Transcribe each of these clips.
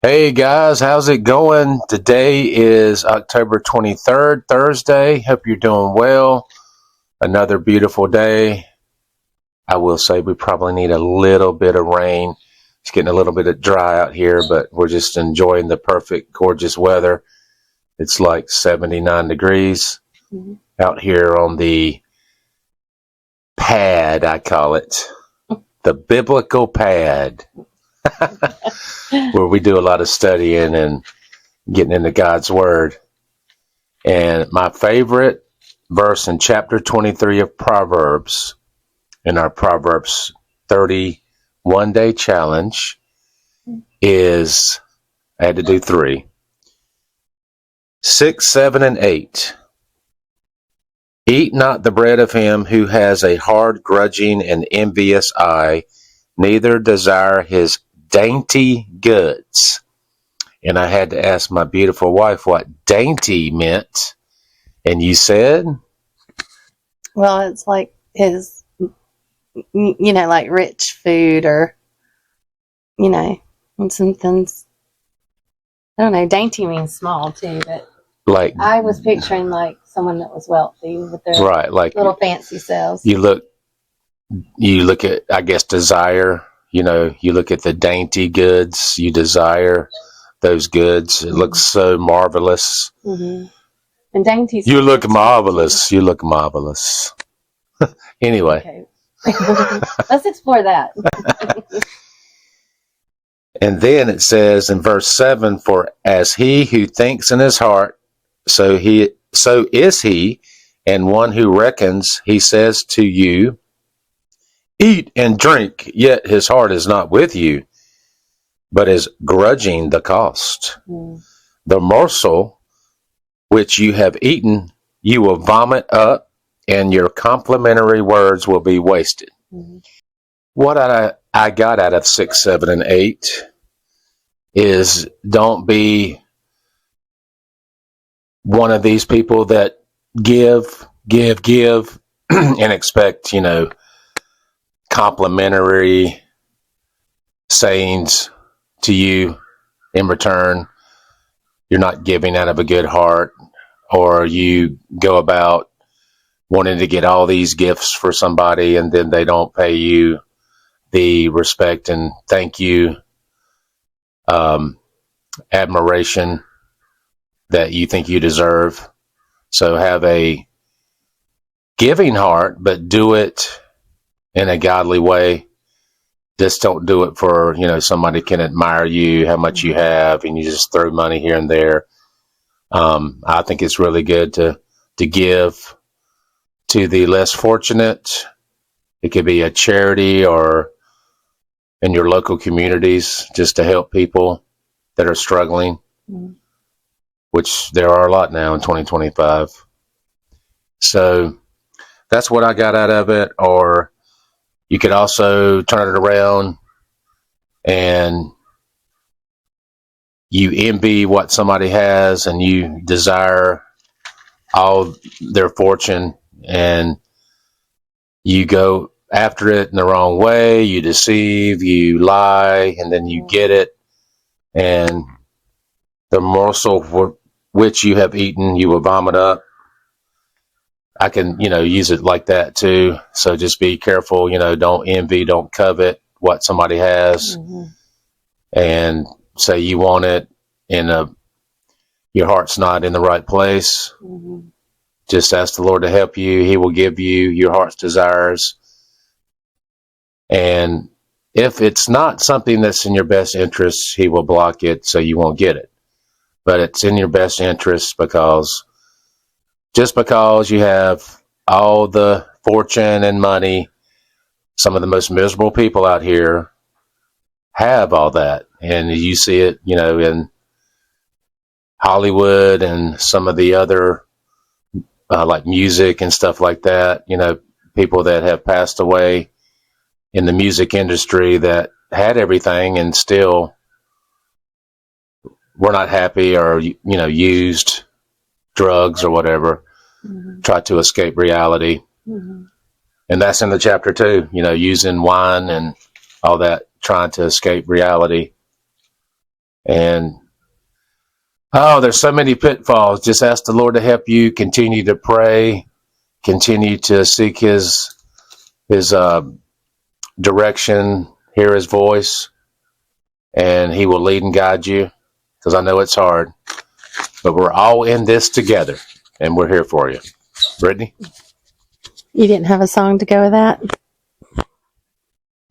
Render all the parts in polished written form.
Hey guys, how's it going? Today is October 23rd, Thursday. Hope you're doing well. Another beautiful day. I will say we probably need a little bit of rain. It's getting a little bit dry out here, but we're just enjoying the perfect, gorgeous weather. It's like 79 degrees out here on the pad, I call it. The biblical pad. Where we do a lot of studying and getting into God's Word. And my favorite verse in chapter 23 of Proverbs, in our Proverbs 31 day challenge, is, I had to do 3, 6, 7, and 8. Eat not the bread of him who has a hard, grudging, and envious eye, neither desire his dainty goods. And I had to ask my beautiful wife what dainty meant. And you said? Well, it's like his, like rich food or, and some things. I don't know. Dainty means small too, but Like I was picturing like someone that was wealthy with their right, like little fancy selves. you look at, I guess, desire. You look at the dainty goods, you desire those goods. It looks so marvelous. Mm-hmm. And dainty. You look marvelous. You look marvelous. Anyway. Okay. Let's explore that. And then it says in verse 7, for as he who thinks in his heart, so is he, and one who reckons, he says to you, eat and drink, yet his heart is not with you, but is grudging the cost. The morsel which you have eaten, you will vomit up, and your complimentary words will be wasted. What I got out of 6, 7, and 8 is don't be one of these people that give, and expect, complimentary sayings to you in return. You're not giving out of a good heart, or you go about wanting to get all these gifts for somebody and then they don't pay you the respect and thank you, admiration that you think you deserve. So have a giving heart, but do it in a godly way. Just don't do it for, somebody can admire you, how much you have, and you just throw money here and there. I think it's really good to give to the less fortunate. It could be a charity or in your local communities, just to help people that are struggling, which there are a lot now in 2025. So that's what I got out of it. Or you could also turn it around and you envy what somebody has and you desire all their fortune and you go after it in the wrong way. You deceive, you lie, and then you get it. And the morsel for which you have eaten, you will vomit up. I can, use it like that too. So just be careful, don't envy, don't covet what somebody has and say you want it and your heart's not in the right place. Just ask the Lord to help you. He will give you your heart's desires. And if it's not something that's in your best interest, he will block it so you won't get it. But it's in your best interest because just because you have all the fortune and money, some of the most miserable people out here have all that. And you see it, in Hollywood and some of the other, like music and stuff like that, people that have passed away in the music industry that had everything and still were not happy or, used drugs or whatever, tried to escape reality. And that's in the chapter too, using wine and all that, trying to escape reality. And there's so many pitfalls. Just ask the Lord to help you. Continue to pray. Continue to seek His direction. Hear His voice, and He will lead and guide you. Because I know it's hard, but we're all in this together, and we're here for you. Brittni, You didn't have a song to go with that?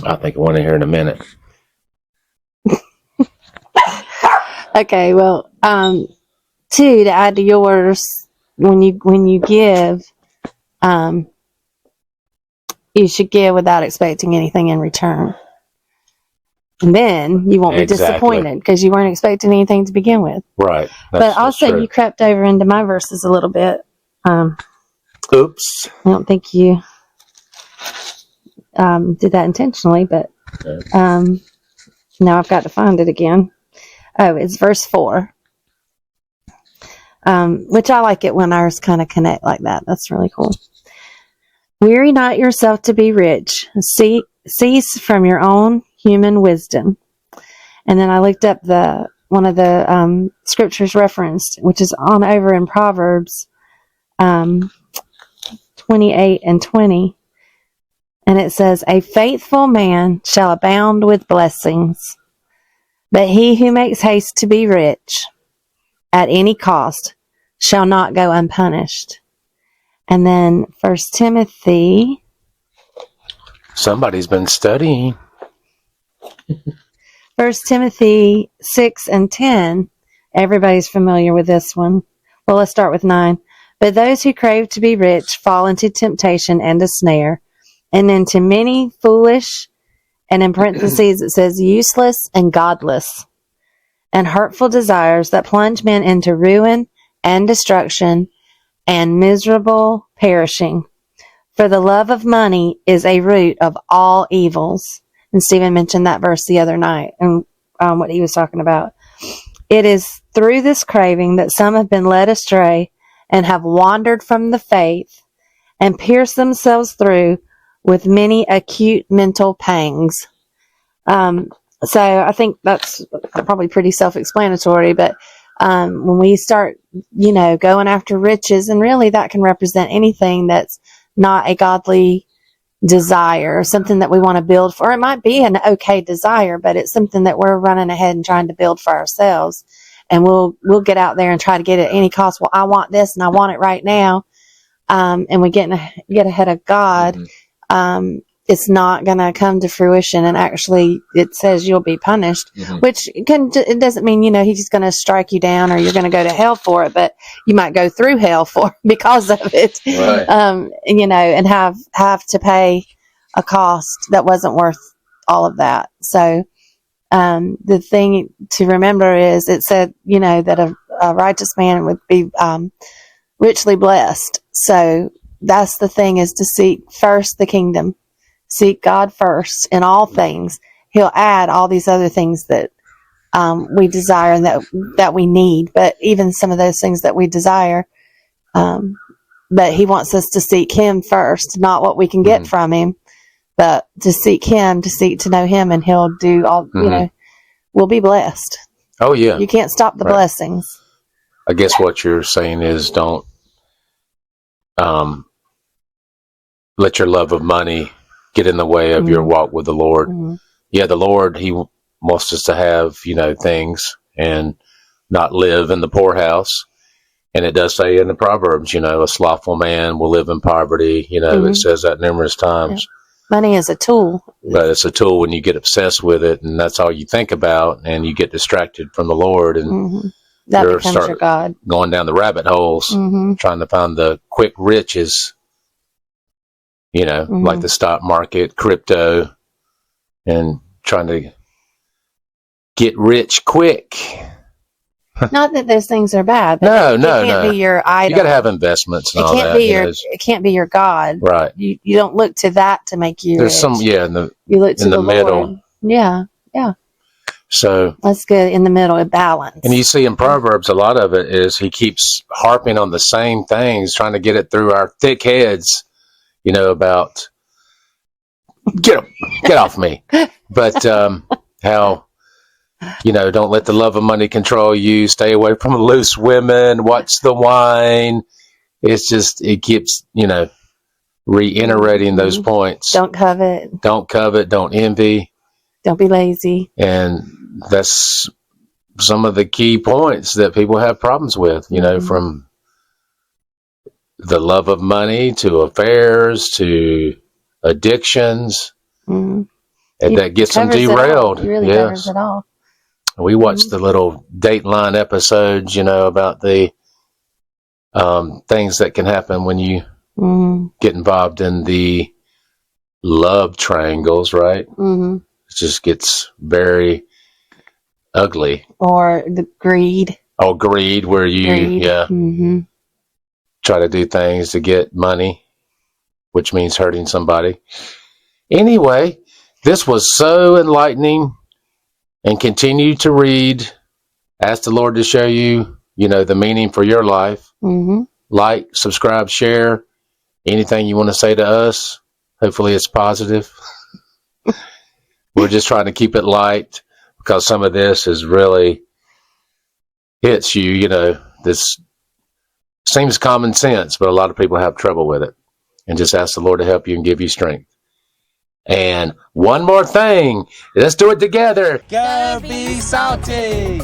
I think I want to hear in a minute. Okay, well, 2, to add to yours, when you give, you should give without expecting anything in return. And then you won't be disappointed because you weren't expecting anything to begin with. Right. But also you crept over into my verses a little bit. Oops. I don't think you did that intentionally, but now I've got to find it again. Oh, it's verse 4. Which I like it when ours kind of connect like that. That's really cool. Weary not yourself to be rich. Cease from your own human wisdom. And then I looked up one of the scriptures referenced, which is on over in Proverbs 28 and 20. And it says, a faithful man shall abound with blessings, but he who makes haste to be rich at any cost shall not go unpunished. And then 1 Timothy. Somebody's been studying. 1 Timothy 6 and 10. Everybody's familiar with this one. Well, let's start with 9. But those who crave to be rich fall into temptation and a snare, and into many foolish, and in parentheses it says useless and godless, and hurtful desires that plunge men into ruin and destruction and miserable perishing. For the love of money is a root of all evils. And Stephen mentioned that verse the other night and what he was talking about. It is through this craving that some have been led astray and have wandered from the faith and pierced themselves through with many acute mental pangs. So I think that's probably pretty self-explanatory, but when we start, going after riches, and really that can represent anything that's not a godly desire, something that we want to build for. It might be an okay desire, but it's something that we're running ahead and trying to build for ourselves. And we'll get out there and try to get it at any cost. Well, I want this and I want it right now. And we get ahead of God. Mm-hmm. It's not going to come to fruition. And actually it says you'll be punished, mm-hmm. which it doesn't mean, he's just going to strike you down or you're going to go to hell for it, but you might go through hell because of it. Right. And have to pay a cost that wasn't worth all of that. So, the thing to remember is it said, that a righteous man would be, richly blessed. So that's the thing, is to seek first the kingdom. Seek God first in all things. He'll add all these other things that we desire and that we need. But even some of those things that we desire, but He wants us to seek Him first, not what we can get from Him, but to seek Him, to seek to know Him, and He'll do all. We'll be blessed. Oh yeah, you can't stop the blessings. I guess what you're saying is don't let your love of money get in the way of your walk with the Lord. Mm-hmm. Yeah, the Lord, He wants us to have, things and not live in the poorhouse. And it does say in the Proverbs, a slothful man will live in poverty. It says that numerous times. Yeah. Money is a tool. But it's a tool when you get obsessed with it and that's all you think about and you get distracted from the Lord and that becomes your God. Going down the rabbit holes, trying to find the quick riches. Like the stock market, crypto, and trying to get rich quick. Not that those things are bad. No. It can't be your idol. You got to have investments and all that. It can't be your God. Right. You don't look to that to make you There's rich. You look to the middle. Lord. Yeah. So that's good, in the middle, a balance. And you see in Proverbs, a lot of it is he keeps harping on the same things, trying to get it through our thick heads. About get off me, but how Don't let the love of money control you. Stay away from loose women. Watch the wine. It keeps, reiterating those points. Don't covet. Don't covet. Don't envy. Don't be lazy. And that's some of the key points that people have problems with, from the love of money to affairs to addictions. And that gets them derailed. It really covers it all. We watched the little Dateline episodes, about the things that can happen when you get involved in the love triangles, right? It just gets very ugly. Or the greed. Oh, greed, where you, try to do things to get money, which means hurting somebody. Anyway, this was so enlightening, and continue to read. Ask the Lord to show you, the meaning for your life. Like, subscribe, share. Anything you want to say to us, hopefully it's positive. We're just trying to keep it light, because some of this is really hits you. This seems common sense, but a lot of people have trouble with it. And just ask the Lord to help you and give you strength. And one more thing, let's do it together. Go be salty.